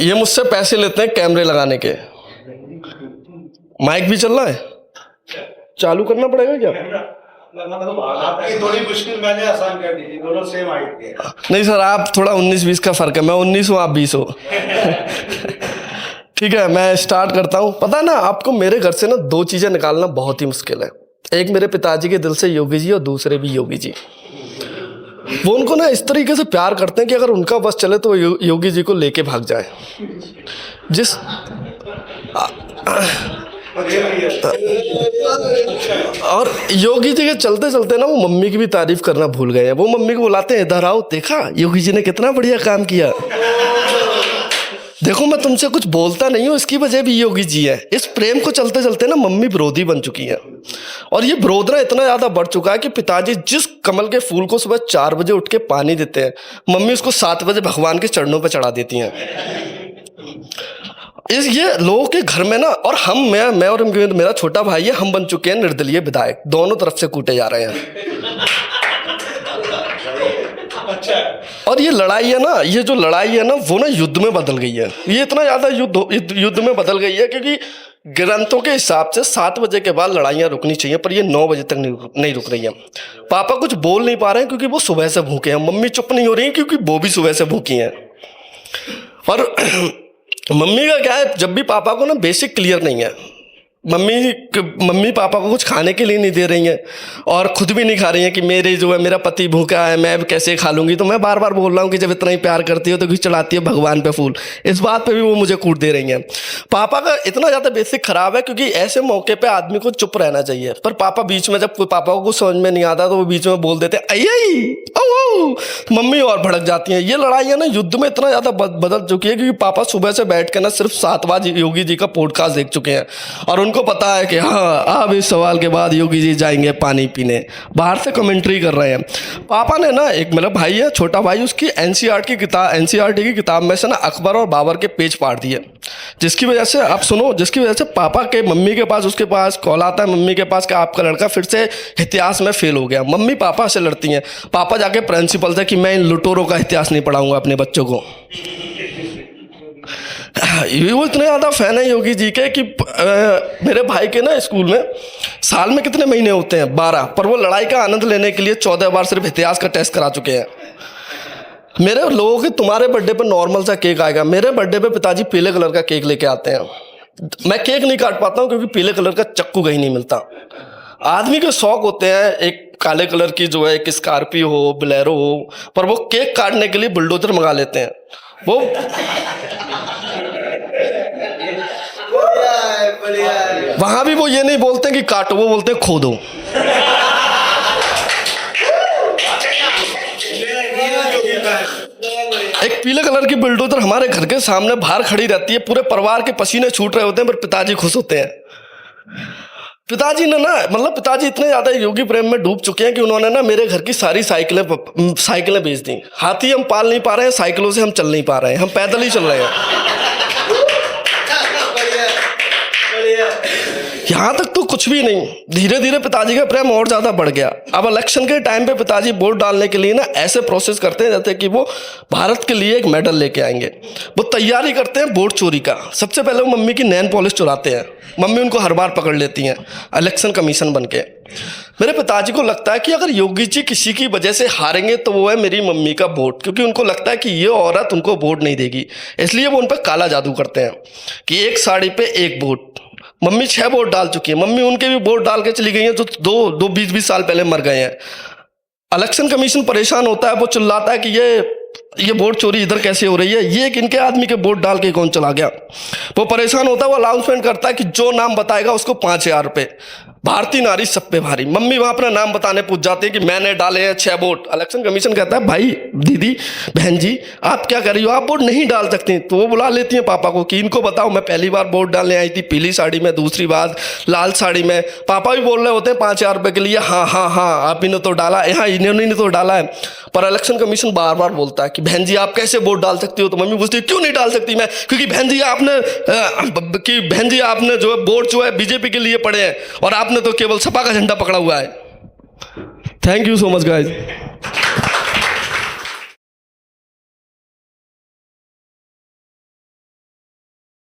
ये मुझसे पैसे लेते हैं कैमरे लगाने के। माइक भी चल रहा है, चालू करना पड़ेगा क्या? थोड़ी मुश्किल मैंने आसान कर दी, दोनों सेम हाइट के। नहीं सर, आप थोड़ा 19-20 का फर्क है, मैं 19 हूँ आप 20 हो। ठीक है, मैं स्टार्ट करता हूँ। पता है ना आपको, मेरे घर से ना 2 चीजें निकालना बहुत ही मुश्किल है। एक मेरे पिताजी के दिल से योगी जी, और दूसरे भी योगी जी। वो उनको ना इस तरीके से प्यार करते हैं कि अगर उनका बस चले तो योगी जी को लेके भाग जाए। जिस और योगी जी के चलते चलते ना वो मम्मी की भी तारीफ करना भूल गए हैं। वो मम्मी को बुलाते हैं, इधर आओ, देखा योगी जी ने कितना बढ़िया काम किया। देखो मैं तुमसे कुछ बोलता नहीं हूँ, इसकी वजह भी योगी जी है। इस प्रेम को चलते चलते ना मम्मी विरोधी बन चुकी है। और ये विरोध ना इतना ज्यादा बढ़ चुका है कि पिताजी जिस कमल के फूल को सुबह 4 बजे उठ के पानी देते हैं, मम्मी उसको 7 बजे भगवान के चरणों पर चढ़ा देती हैं। ये लोगों के घर में ना, और मैं और मेरा छोटा भाई है, हम बन चुके हैं निर्दलीय विधायक। दोनों तरफ से कूटे जा रहे हैं। और ये लड़ाई है ना, ये जो लड़ाई है ना, वो ना युद्ध में बदल गई है। ये इतना ज्यादा युद्ध में बदल गई है क्योंकि ग्रंथों के हिसाब से 7 बजे के बाद लड़ाइयाँ रुकनी चाहिए, पर ये 9 बजे तक नहीं रुक रही है। पापा कुछ बोल नहीं पा रहे हैं क्योंकि वो सुबह से भूखे हैं। मम्मी चुप नहीं हो रही है क्योंकि वो भी सुबह से भूखी हैं। और मम्मी का क्या है, जब भी पापा को ना बेसिक क्लियर नहीं है, मम्मी पापा को कुछ खाने के लिए नहीं दे रही हैं और खुद भी नहीं खा रही हैं कि मेरा पति भूखा है, मैं कैसे खा लूंगी। तो मैं बार बार बोल रहा हूँ कि जब इतना ही प्यार करती हो तो क्यों चढ़ाती है भगवान पे फूल। इस बात पे भी वो मुझे कूट दे रही हैं। पापा का इतना ज़्यादा बेसिक खराब है क्योंकि ऐसे मौके पर आदमी को चुप रहना चाहिए, पर पापा बीच में, जब पापा को कुछ समझ में नहीं आता तो वो बीच में बोल देते मम्मी और भड़क जाती हैं। ये लड़ाई है ना युद्ध में इतना ज़्यादा बदल चुकी है क्योंकि पापा सुबह से बैठ के ना सिर्फ 7 बार योगी जी का पॉडकास्ट देख चुके हैं और उनको पता है कि हाँ अब इस सवाल के बाद योगी जी जाएंगे पानी पीने। बाहर से कमेंट्री कर रहे हैं। पापा ने ना, एक मेरा भाई है छोटा भाई, उसकी एनसीईआरटी की किताब में से ना अकबर और बाबर के पेज फाड़ दिए, जिसकी वजह से आप सुनो, जिसकी वजह से पापा के मम्मी के पास, उसके पास कॉल आता है मम्मी के पास कि आपका लड़का फिर से इतिहास में फेल हो गया। मम्मी पापा से लड़ती हैं। पापा जाके प्रिंसिपल से कि मैं इन लुटेरों का इतिहास नहीं पढ़ाऊंगा अपने बच्चों को। वो इतने ज़्यादा फैन है योगी जी के कि मेरे भाई के ना स्कूल में साल में कितने महीने होते हैं, 12, पर वो लड़ाई का आनंद लेने के लिए 14 बार सिर्फ इतिहास का टेस्ट करा चुके हैं। मेरे लोगों के तुम्हारे बर्थडे पे नॉर्मल सा केक आएगा, मेरे बर्थडे पे पिताजी पीले कलर का केक लेके आते हैं। मैं केक नहीं काट पाता हूँ क्योंकि पीले कलर का चक्कू कहीं नहीं मिलता। आदमी के शौक होते हैं, एक काले कलर की जो है एक स्कॉर्पियो हो, बोलेरो हो, पर वो केक काटने के लिए बुलडोजर मंगा लेते हैं। वो वहां भी वो ये नहीं बोलते कि काटो, वो बोलते हैं खोदो। एक पीले कलर की बुलडोजर हमारे घर के सामने बाहर खड़ी रहती है, पूरे परिवार के पसीने छूट रहे होते हैं, पर पिताजी खुश होते हैं। पिताजी ने ना, मतलब पिताजी इतने ज़्यादा योगी प्रेम में डूब चुके हैं कि उन्होंने ना मेरे घर की सारी साइकिलें बेच दी। हाथी हम पाल नहीं पा रहे हैं, साइकिलों से हम चल नहीं पा रहे हैं, हम पैदल ही चल रहे हैं। यहाँ तक तो कुछ भी नहीं, धीरे धीरे पिताजी का प्रेम और ज़्यादा बढ़ गया। अब इलेक्शन के टाइम पे पिताजी वोट डालने के लिए ना ऐसे प्रोसेस करते हैं जैसे कि वो भारत के लिए एक मेडल लेके आएंगे। वो तैयारी करते हैं वोट चोरी का। सबसे पहले वो मम्मी की नेल पॉलिश चुराते हैं। मम्मी उनको हर बार पकड़ लेती हैं इलेक्शन कमीशन बन के। मेरे पिताजी को लगता है कि अगर योगी जी किसी की वजह से हारेंगे तो वो है मेरी मम्मी का वोट, क्योंकि उनको लगता है कि ये औरत उनको वोट नहीं देगी। इसलिए वो उन पर काला जादू करते हैं कि 1 साड़ी पे 1 वोट। मम्मी 6 वोट डाल चुकी है, मम्मी उनके भी वोट डाल के चली गई हैं जो 20-20 साल पहले मर गए हैं। इलेक्शन कमीशन परेशान होता है, वो चिल्लाता है कि ये वोट चोरी इधर कैसे हो रही है, ये एक इनके आदमी के वोट डाल के कौन चला गया। वो परेशान होता है, वो अनाउंसमेंट करता है कि जो नाम बताएगा उसको 5000 रुपये। भारतीय नारी सब पे भारी। मम्मी वहां अपना नाम बताने पूछ जाती है कि मैंने डाले हैं 6 वोट। इलेक्शन कमीशन कहता है भाई दीदी बहन जी आप क्या कर रही हो, आप वोट नहीं डाल सकती। तो वो बुला लेती हैं पापा को कि इनको बताओ, मैं पहली बार वोट डालने आई थी पीली साड़ी में, दूसरी बार लाल साड़ी में। पापा भी बोल रहे होते हैं 5000 रुपये के लिए, हाँ आप इन्होंने तो डाला, यहाँ इन्होंने तो डाला है। पर इलेक्शन कमीशन बार बार बोलता है कि बहन जी आप कैसे वोट डाल सकती हो। तो मम्मी पूछती है क्यों नहीं डाल सकती मैं, क्योंकि बहन जी आपने जो है वोट जो है बीजेपी के लिए पड़े हैं और आपने तो केवल सपा का झंडा पकड़ा हुआ है। Thank you so much guys.